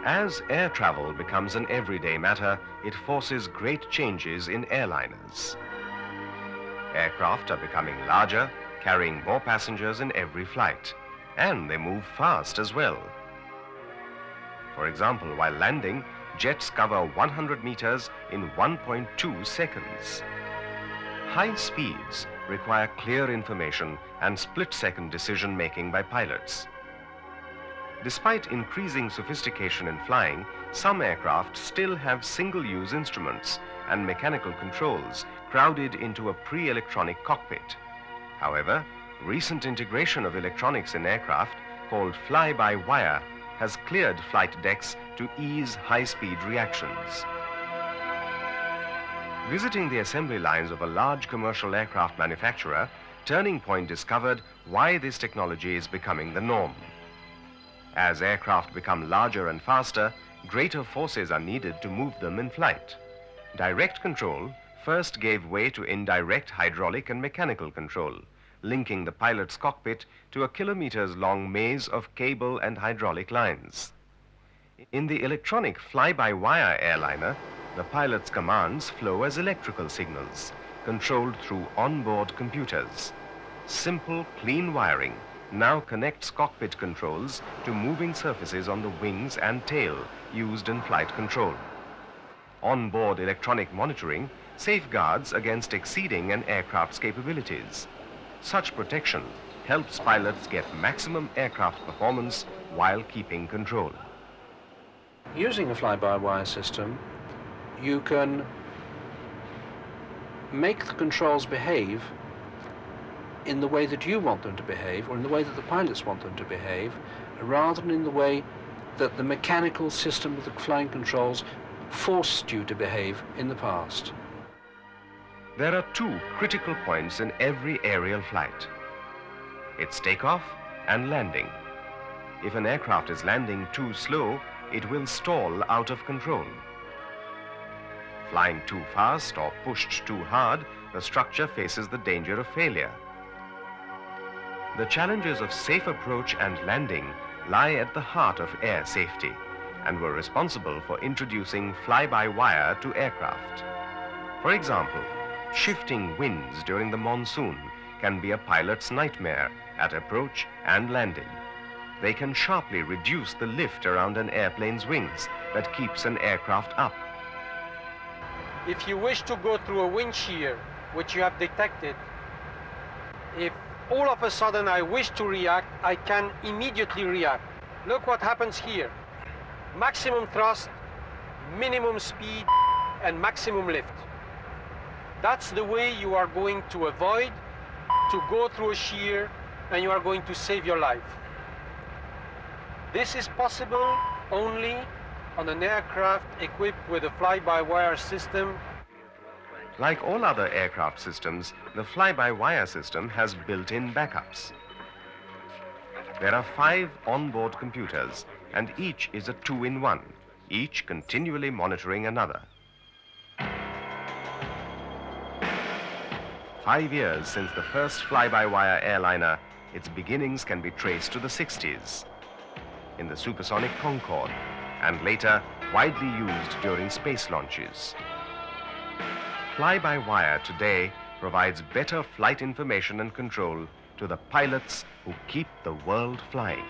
As air travel becomes an everyday matter, it forces great changes in airliners. Aircraft are becoming larger, carrying more passengers in every flight, and they move fast as well. For example, while landing, jets cover 100 meters in 1.2 seconds. High speeds require clear information and split-second decision-making by pilots. Despite increasing sophistication in flying, some aircraft still have single-use instruments and mechanical controls crowded into a pre-electronic cockpit. However, recent integration of electronics in aircraft, called fly-by-wire, has cleared flight decks to ease high-speed reactions. Visiting the assembly lines of a large commercial aircraft manufacturer, Turning Point discovered why this technology is becoming the norm. As aircraft become larger and faster, greater forces are needed to move them in flight. Direct control first gave way to indirect hydraulic and mechanical control, linking the pilot's cockpit to a kilometers-long maze of cable and hydraulic lines. In the electronic fly-by-wire airliner, the pilot's commands flow as electrical signals, controlled through onboard computers. Simple, clean wiring now connects cockpit controls to moving surfaces on the wings and tail used in flight control. Onboard electronic monitoring safeguards against exceeding an aircraft's capabilities. Such protection helps pilots get maximum aircraft performance while keeping control. Using a fly-by-wire system, you can make the controls behave in the way that you want them to behave, or in the way that the pilots want them to behave, rather than in the way that the mechanical system of the flying controls forced you to behave in the past. There are two critical points in every aerial flight. It's takeoff and landing. If an aircraft is landing too slow, it will stall out of control. Flying too fast or pushed too hard, the structure faces the danger of failure. The challenges of safe approach and landing lie at the heart of air safety and were responsible for introducing fly-by-wire to aircraft. For example, shifting winds during the monsoon can be a pilot's nightmare at approach and landing. They can sharply reduce the lift around an airplane's wings that keeps an aircraft up. If you wish to go through a wind shear, which you have detected, if all of a sudden I wish to react, I can immediately react. Look what happens here. Maximum thrust, minimum speed, and maximum lift. That's the way you are going to avoid to go through a shear, and you are going to save your life. This is possible only on an aircraft equipped with a fly-by-wire system. Like all other aircraft systems, the fly-by-wire system has built-in backups. There are 5 onboard computers, and each is a 2-in-1, each continually monitoring another. 5 years since the first fly-by-wire airliner, its beginnings can be traced to the 60s. In the supersonic Concorde, and later widely used during space launches. Fly-by-wire today provides better flight information and control to the pilots who keep the world flying.